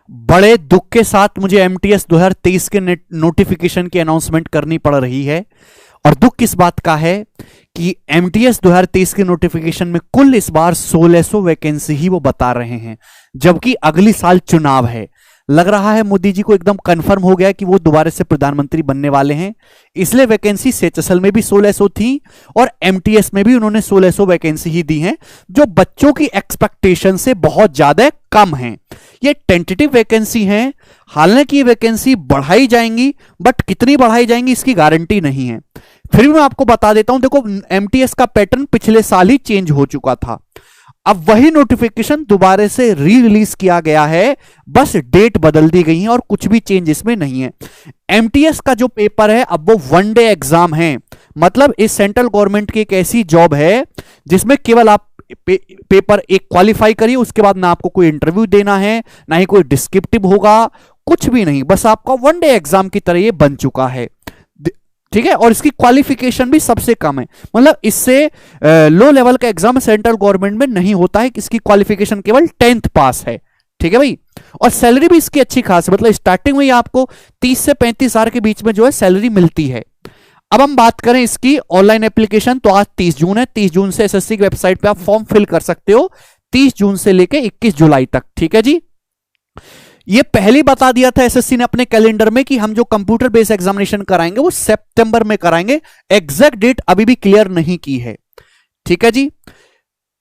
बड़े दुख के साथ मुझे एमटीएस 2023 के नोटिफिकेशन की अनाउंसमेंट करनी पड़ रही है। और दुख किस बात का है कि एमटीएस 2023 के नोटिफिकेशन में कुल इस बार 1600 वैकेंसी ही वो बता रहे हैं, जबकि अगली साल चुनाव है। लग रहा है मोदी जी को एकदम कंफर्म हो गया कि वो दोबारा से प्रधानमंत्री बनने वाले हैं, इसलिए वैकेंसी सेचसल में भी 1600 थी और एमटीएस में भी उन्होंने 1600 वैकेंसी ही दी हैं, जो बच्चों की एक्सपेक्टेशन से बहुत ज्यादा कम है। ये टेंटेटिव वैकेंसी हैं, हालांकि ये वैकेंसी बढ़ाई जाएंगी, बट कितनी बढ़ाई जाएंगी इसकी गारंटी नहीं है। फिर भी मैं आपको बता देता हूं, देखो एमटीएस का पैटर्न पिछले साल ही चेंज हो चुका था, अब वही नोटिफिकेशन दोबारा से री रिलीज किया गया है, बस डेट बदल दी गई है और कुछ भी चेंज इसमें नहीं है। एमटीएस का जो पेपर है अब वो 1 डे एग्जाम है, मतलब इस सेंट्रल गवर्नमेंट की एक ऐसी जॉब है जिसमें केवल आप पेपर एक क्वालिफाई करिए, उसके बाद ना आपको कोई इंटरव्यू देना है, ना ही कोई डिस्क्रिप्टिव होगा, कुछ भी नहीं, बस आपका 1 डे एग्जाम की तरह ये बन चुका है। ठीक है, और इसकी क्वालिफिकेशन भी सबसे कम है, मतलब इससे लो लेवल का एग्जाम सेंट्रल गवर्नमेंट में नहीं होता है, इसकी क्वालिफिकेशन केवल 10th पास है। ठीक है भाई, और सैलरी भी इसकी अच्छी खास है, मतलब स्टार्टिंग में ही आपको 30 से 35 हजार के बीच में जो है सैलरी मिलती है। अब हम बात करें इसकी ऑनलाइन एप्लीकेशन, तो आज 30 जून है, 30 जून से एसएससी की वेबसाइट पे आप फॉर्म फिल कर सकते हो, 30 जून से लेके 21 जुलाई तक। ठीक है जी, ये पहले बता दिया था एसएससी ने अपने कैलेंडर में कि हम जो कंप्यूटर बेस्ड एग्जामिनेशन कराएंगे वो सितंबर में कराएंगे, एग्जैक्ट डेट अभी भी क्लियर नहीं की है। ठीक है जी,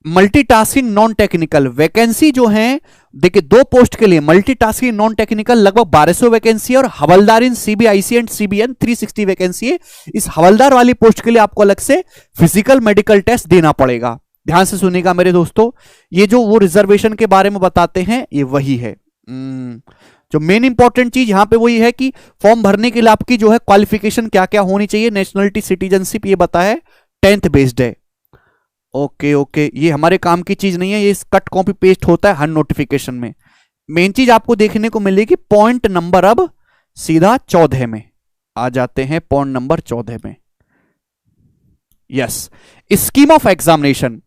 मल्टीटास्किंग नॉन टेक्निकल वैकेंसी जो है, देखिए 2 पोस्ट के लिए मल्टीटास्किंग नॉन टेक्निकल लगभग 1200 वैकेंसी है, और हवलदार इन सीबीआईसी एंड सीबीएन 360 वैकेंसी है। इस हवलदार वाली पोस्ट के लिए आपको अलग से फिजिकल मेडिकल टेस्ट देना पड़ेगा। ध्यान से सुनिएगा मेरे दोस्तों, ये जो वो रिजर्वेशन के बारे में बताते हैं ये वही है। जो मेन इंपॉर्टेंट चीज यहां पे वही है कि फॉर्म भरने के लिए आपकी जो है क्वालिफिकेशन क्या क्या होनी चाहिए, नेशनलिटी सिटीजनशिप ये बता है, 10th बेस्ड है। ओके ओके, ये हमारे काम की चीज नहीं है, ये कट कॉपी पेस्ट होता है हर नोटिफिकेशन में। मेन चीज आपको देखने को मिलेगी पॉइंट नंबर, अब सीधा 14 में आ जाते हैं, पॉइंट नंबर 14 में। यस, स्कीम ऑफ एग्जामिनेशन,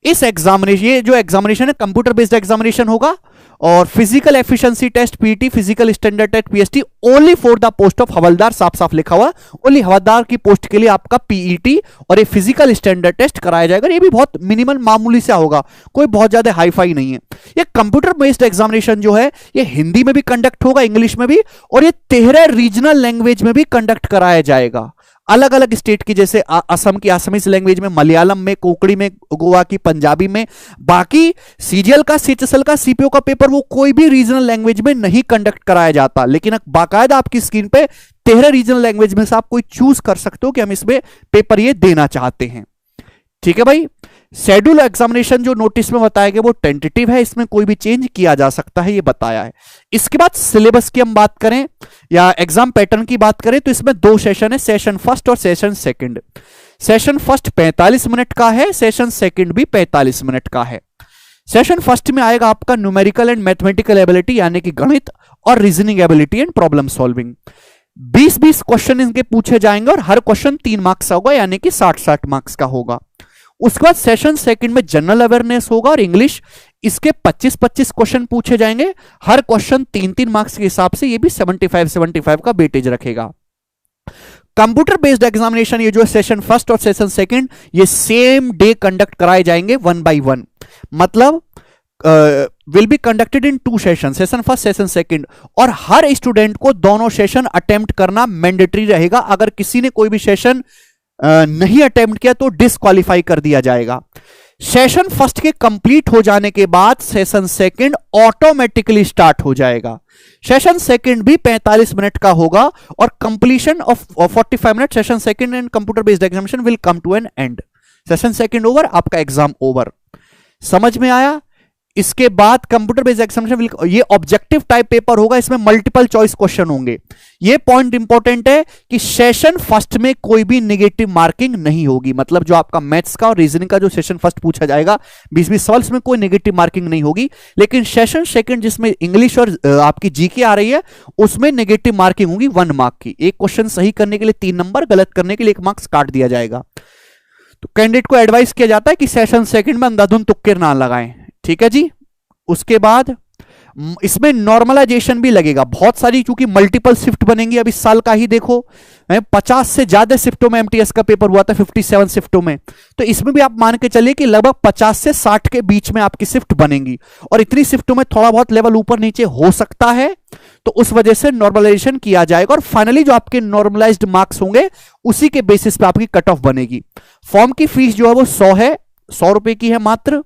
इस एग्जामिनेशन, ये जो एग्जामिनेशन है कंप्यूटर बेस्ड एग्जामिनेशन होगा, और physical efficiency test PT, physical standard test PST, only for the post of havildar, साफ साफ लिखा हुआ, ओनली हवलदार की पोस्ट के लिए आपका पीईटी और ये फिजिकल स्टैंडर्ड टेस्ट कराया जाएगा। ये भी बहुत मिनिमल मामूली सा होगा, कोई बहुत ज्यादा हाईफाई नहीं है। ये कंप्यूटर बेस्ड एग्जामिनेशन जो है ये हिंदी में भी कंडक्ट होगा, इंग्लिश में भी, और ये 13 रीजनल लैंग्वेज में भी कंडक्ट कराया जाएगा, अलग अलग स्टेट की, जैसे असम की असमीज लैंग्वेज में, मलयालम में, कोंकणी में, गोवा की पंजाबी में। बाकी सीजीएल का, सीएचएसएल का, सीपीओ का पेपर वो कोई भी रीजनल लैंग्वेज में नहीं कंडक्ट कराया जाता, लेकिन बाकायदा आपकी स्क्रीन पे 13 रीजनल लैंग्वेज में से आप कोई चूज कर सकते हो कि हम इसमें पेपर ये देना चाहते हैं। ठीक है भाई, शेड्यूल एग्जामिनेशन जो नोटिस में बताया गया वो टेंटेटिव है, इसमें कोई भी चेंज किया जा सकता है, ये बताया है। इसके बाद सिलेबस की हम बात करें या एग्जाम पैटर्न की बात करें, तो इसमें 2 सेशन है, सेशन फर्स्ट और session second. Session first 45 minute का है, सेशन सेकंड भी 45 मिनट का है। सेशन फर्स्ट में आएगा आपका न्यूमेरिकल एंड मैथमेटिकल एबिलिटी, यानी कि गणित और reasoning ability and problem solving. 20-20 question इनके पूछे जाएंगे और हर क्वेश्चन 3 मार्क्स का होगा, यानी कि 60-60 मार्क्स का होगा। उसके बाद सेशन सेकंड में जनरल अवेयरनेस होगा और इंग्लिश, इसके 25-25 क्वेश्चन पूछे जाएंगे, हर क्वेश्चन 3-3 मार्क्स के हिसाब से, ये भी 75-75 का वेटेज रखेगा। कंप्यूटर बेस्ड एग्जामिनेशन ये जो सेशन फर्स्ट और सेशन सेकंड ये सेम डे कंडक्ट कराए जाएंगे 1 by 1, मतलब will be conducted in 2 session, session first session second, और हर स्टूडेंट को दोनों सेशन अटेम्प्ट करना मैंडेटरी रहेगा। अगर किसी ने कोई भी सेशन नहीं अटेम्प्ट किया तो डिस्क्वालीफाई कर दिया जाएगा। सेशन फर्स्ट के कंप्लीट हो जाने के बाद सेशन सेकंड ऑटोमेटिकली स्टार्ट हो जाएगा। सेशन सेकंड भी 45 मिनट का होगा और completion of 45 minute session second and computer based examination will come to an end. Session second over, आपका एग्जाम ओवर। समझ में आया? इसके बाद कंप्यूटर बेस्ड एग्जामिनेशन ये ऑब्जेक्टिव टाइप पेपर होगा, इसमें मल्टीपल चॉइस क्वेश्चन होंगे। ये पॉइंट इंपॉर्टेंट है कि सेशन फर्स्ट में कोई भी नेगेटिव मार्किंग नहीं होगी, मतलब जो आपका मैथ्स का और रीजनिंग का जो सेशन फर्स्ट पूछा जाएगा 20-20 सवाल, में कोई नेगेटिव मार्किंग नहीं होगी। लेकिन सेशन सेकंड जिसमें इंग्लिश और आपकी जीके आ रही है उसमें नेगेटिव मार्किंग होगी 1 मार्क की। एक क्वेश्चन सही करने के लिए 3 नंबर, गलत करने के लिए 1 मार्क्स काट दिया जाएगा। तो कैंडिडेट को एडवाइस किया जाता है कि सेशन सेकंड में अंधाधुंध तुक्के ना लगाएं। ठीक है जी। उसके बाद इसमें नॉर्मलाइजेशन भी लगेगा बहुत सारी, क्योंकि मल्टीपल शिफ्ट बनेंगी। अब इस साल का ही देखो 50 से ज्यादा शिफ्टों में एमटीएस का पेपर हुआ था, 57 शिफ्टों में। तो इसमें भी आप मान के चलिए कि लगभग 50 से 60 के बीच में आपकी शिफ्ट बनेंगी, और इतनी शिफ्टों में थोड़ा बहुत लेवल ऊपर नीचे हो सकता है, तो उस वजह से नॉर्मलाइजेशन किया जाएगा। और फाइनली जो आपके नॉर्मलाइज्ड मार्क्स होंगे उसी के बेसिस पे आपकी कट ऑफ बनेगी। फॉर्म की फीस जो है वो 100 है, 100 रुपए की है मात्र,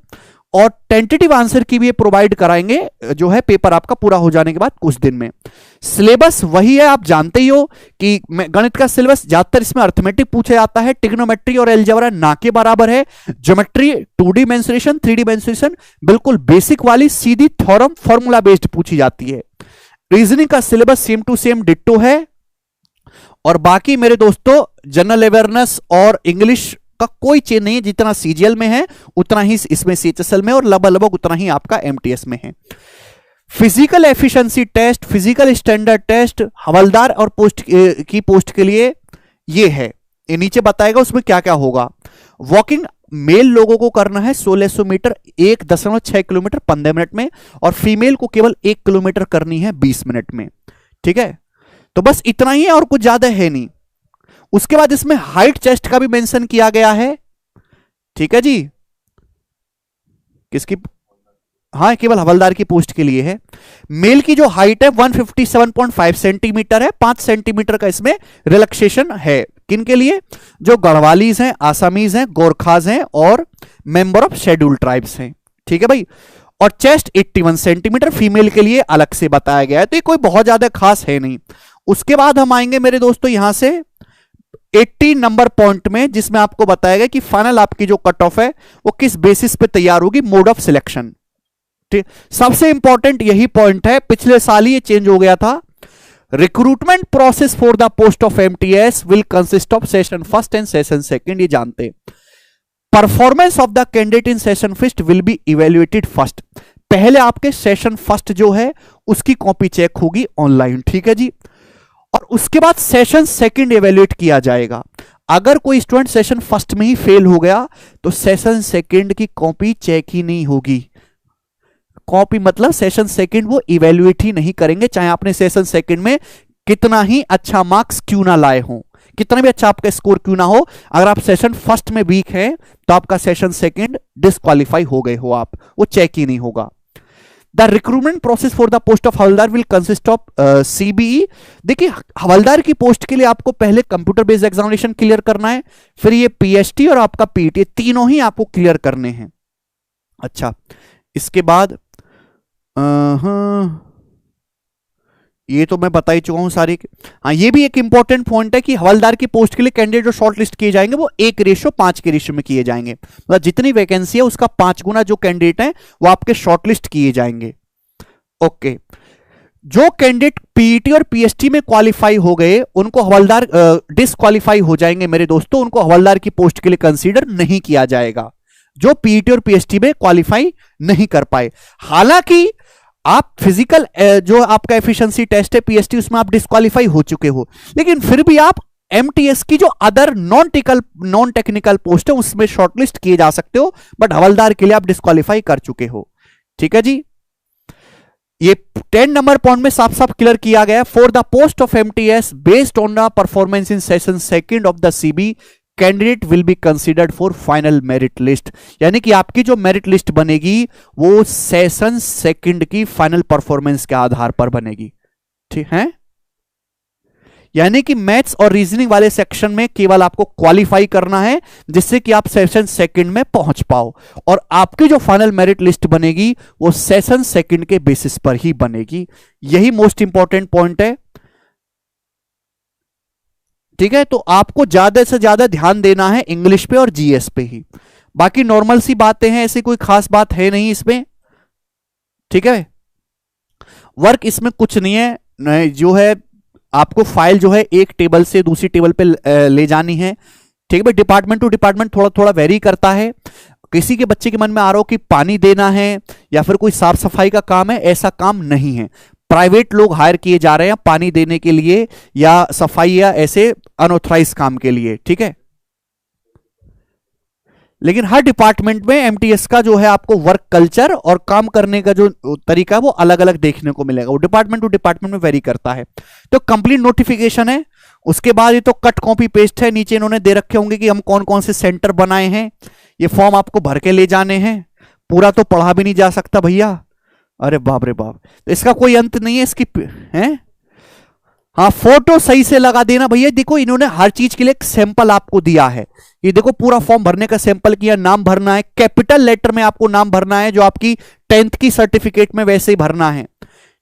और टेंटेटिव आंसर की भी ये प्रोवाइड कराएंगे जो है पेपर आपका पूरा हो जाने के बाद कुछ दिन में। सिलेबस वही है, आप जानते ही हो कि गणित का सिलेबस ज्यादातर इसमें अर्थमेटिक पूछा जाता है, ट्रिग्नोमेट्री और अलजेब्रा ना के बराबर है, geometry 2D mensuration 3D mensuration बिल्कुल बेसिक वाली सीधी थ्योरम फॉर्मूला बेस्ड पूछी जाती है। रीजनिंग का syllabus same to same ditto है, और बाकी मेरे दोस्तों जनरल अवेयरनेस और इंग्लिश का कोई चेंज नहीं है, जितना सीजीएल में है उतना ही इसमें सीएचएसएल में, और लगभग उतना ही आपका एमटीएस में है। Physical efficiency test, physical standard test havildar और पोस्ट की पोस्ट के लिए ये है, ये नीचे बताएगा उसमें क्या क्या होगा। वॉकिंग मेल लोगों को करना है 1600 मीटर 1.6 किलोमीटर 15 मिनट में, और फीमेल को केवल 1 किलोमीटर करनी है 20 मिनट में। ठीक है, तो बस इतना ही है और कुछ ज्यादा है नहीं। उसके बाद इसमें हाइट चेस्ट का भी मेंशन किया गया है। ठीक है जी, किसकी? हाँ, केवल हवलदार की पोस्ट के लिए है। मेल की जो हाइट है 157.5 सेंटीमीटर है, 5 सेंटीमीटर का इसमें रिलैक्सेशन है। किन के लिए? जो गढ़वालीज हैं, आसामीज हैं, गोरखाज हैं और मेंबर ऑफ शेड्यूल ट्राइब्स हैं। ठीक है भाई, और चेस्ट 81 सेंटीमीटर फीमेल के लिए अलग से बताया गया है, तो ये कोई बहुत ज्यादा खास है नहीं। उसके बाद हम आएंगे मेरे दोस्तों यहां से 80 नंबर पॉइंट में, जिसमें आपको बताया गया कि फाइनल आपकी जो कट ऑफ है वो किस बेसिस पे तैयार होगी, मोड ऑफ सिलेक्शन। ठीक, सबसे इंपॉर्टेंट यही पॉइंट है, पिछले साल ही ये चेंज हो गया था। Recruitment process for the post of MTS will consist of session first and session second, ये जानते हैं। Performance of the candidate in session first will be evaluated first, पहले आपके सेशन फर्स्ट जो है उसकी कॉपी चेक होगी ऑनलाइन। ठीक है जी, और उसके बाद सेशन सेकंड इवेल्युएट किया जाएगा। अगर कोई स्टूडेंट सेशन फर्स्ट में ही फेल हो गया तो सेशन सेकंड की कॉपी चेक ही नहीं होगी। कॉपी मतलब सेशन सेकंड वो इवेल्युएट ही नहीं करेंगे, चाहे आपने सेशन सेकंड में कितना ही अच्छा मार्क्स क्यों ना लाए हो, कितना भी अच्छा आपका स्कोर क्यों ना हो। अगर आप सेशन फर्स्ट में वीक हैं तो आपका सेशन सेकंड डिस्क्वालीफाई हो गए हो आप, वो चेक ही नहीं होगा। The recruitment process for the post of havildar will consist of CBE. देखिए, हवलदार की पोस्ट के लिए आपको पहले कंप्यूटर बेस्ड एग्जामिनेशन क्लियर करना है, फिर ये पीएचटी और आपका पीटी, तीनों ही आपको क्लियर करने हैं। अच्छा, इसके बाद ये तो मैं बता ही चुका हूं सारी। हाँ, ये भी एक इंपॉर्टेंट पॉइंट है कि हवलदार की पोस्ट के लिए कैंडिडेट जो शॉर्ट लिस्ट किए जाएंगे वो 1:5 के रेशियो में किए जाएंगे, मतलब जितनी वैकेंसी है उसका 5 गुना जो कैंडिडेट है वो आपके शॉर्टलिस्ट किए जाएंगे। ओके, जो कैंडिडेट पीईटी और पीएसटी में क्वालिफाई हो गए उनको हवलदार डिसक्वालीफाई हो जाएंगे मेरे दोस्तों, उनको हवलदार की पोस्ट के लिए कंसीडर नहीं किया जाएगा जो पीईटी और पीएसटी में क्वालिफाई नहीं कर पाए। हालांकि आप फिजिकल जो आपका एफिशिएंसी टेस्ट है पीएसटी, उसमें आप डिस्क्वालीफाई हो चुके हो, लेकिन फिर भी आप एमटीएस की जो अदर नॉन टेक्निकल पोस्ट है उसमें शॉर्टलिस्ट किए जा सकते हो, बट हवलदार के लिए आप डिस्क्वालीफाई कर चुके हो। ठीक है जी, ये 10 नंबर पॉइंट में साफ साफ क्लियर किया गया। For the post of MTS based on the performance in session second of the CB candidate will be considered for final merit list, यानी कि आपकी जो मेरिट लिस्ट बनेगी वो सेशन सेकंड की फाइनल परफॉर्मेंस के आधार पर बनेगी। ठीक है, यानी कि मैथ्स और रीजनिंग वाले सेक्शन में केवल आपको क्वालिफाई करना है जिससे कि आप सेशन सेकंड में पहुंच पाओ, और आपकी जो फाइनल मेरिट लिस्ट बनेगी वो सेशन सेकंड के बेसिस पर ही बनेगी। यही मोस्ट इंपॉर्टेंट पॉइंट है। ठीक है, तो आपको ज्यादा से ज्यादा ध्यान देना है इंग्लिश पे और जीएस पे ही, बाकी नॉर्मल सी बातें हैं, ऐसी कोई खास बात है नहीं इसमें। ठीक है, वर्क इसमें कुछ नहीं है, जो है आपको फाइल जो है एक टेबल से दूसरी टेबल पे ले जानी है। ठीक है भाई, डिपार्टमेंट टू डिपार्टमेंट थोड़ा थोड़ा वेरी करता है। किसी के बच्चे के मन में आ रहा हो कि पानी देना है या फिर कोई साफ सफाई का काम है, ऐसा काम नहीं है। प्राइवेट लोग हायर किए जा रहे हैं पानी देने के लिए या सफाई या ऐसे अनऑथराइज काम के लिए। ठीक है, लेकिन हर डिपार्टमेंट में एमटीएस का जो है आपको वर्क कल्चर और काम करने का जो तरीका है वो अलग अलग देखने को मिलेगा, वो डिपार्टमेंट टू डिपार्टमेंट में वेरी करता है। तो कंप्लीट नोटिफिकेशन है, उसके बाद ये तो कट कॉपी पेस्ट है, नीचे इन्होंने दे रखे होंगे कि हम कौन कौन से सेंटर बनाए हैं, ये फॉर्म आपको भर के ले जाने हैं, पूरा तो पढ़ा भी नहीं जा सकता भैया, अरे बाप रे बाप, तो इसका कोई अंत नहीं है इसकी है। हाँ फोटो सही से लगा देना भैया, देखो इन्होंने हर चीज के लिए एक सैंपल आपको दिया है, ये देखो पूरा फॉर्म भरने का सैंपल किया, नाम भरना है, कैपिटल लेटर में आपको नाम भरना है, जो आपकी 10th की सर्टिफिकेट में वैसे ही भरना है,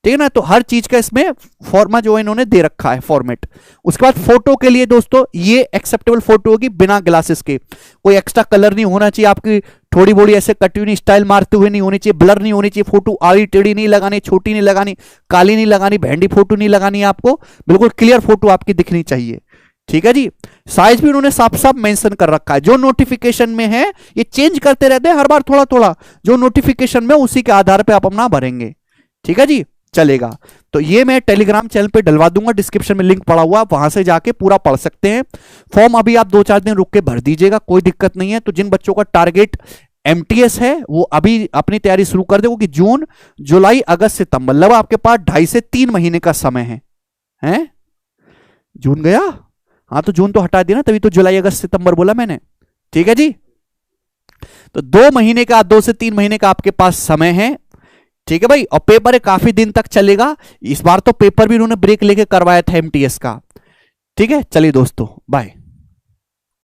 ठीक है ना। तो हर चीज का इसमें फॉर्मा जो इन्होंने दे रखा है फॉर्मेट। उसके बाद फोटो के लिए दोस्तों ये एक्सेप्टेबल फोटो होगी बिना ग्लासेस के, कोई एक्स्ट्रा कलर नहीं होना चाहिए, आपकी थोड़ी बोड़ी ऐसे कटी हुई स्टाइल मारते हुए नहीं होनी चाहिए, ब्लर नहीं होनी चाहिए, फोटो आड़ी टेढ़ी नहीं लगानी, छोटी नहीं लगानी, काली नहीं लगानी, भेंडी फोटो नहीं लगानी, आपको बिल्कुल क्लियर फोटो आपकी दिखनी चाहिए, ठीक है जी। साइज भी उन्होंने साफ साफ मेंशन कर रखा है, जो नोटिफिकेशन में है, ये चेंज करते रहते हैं हर बार थोड़ा थोड़ा, जो नोटिफिकेशन में उसी के आधार पे आप अपना भरेंगे, ठीक है जी, चलेगा। तो ये मैं टेलीग्राम चैनल पे डलवा दूंगा, डिस्क्रिप्शन में लिंक पड़ा हुआ, वहां से जाके पूरा पढ़ सकते हैं। फॉर्म अभी आप 2-4 दिन रुक के भर दीजिएगा, कोई दिक्कत नहीं है। तो जिन बच्चों का टारगेट एमटीएस है वो अभी अपनी तैयारी शुरू कर दे, क्योंकि जून जुलाई अगस्त सितंबर मतलब आपके पास 2.5 से 3 महीने का समय है, हैं? जून गया, हाँ तो जून तो हटा दिया ना, तभी तो जुलाई अगस्त सितंबर बोला मैंने, ठीक है जी। तो 2 महीने का 2 से 3 महीने का आपके पास समय है, ठीक है भाई। और पेपर काफी दिन तक चलेगा, इस बार तो पेपर भी उन्होंने ब्रेक लेके करवाया था एमटीएस का, ठीक है। चलिए दोस्तों बाय।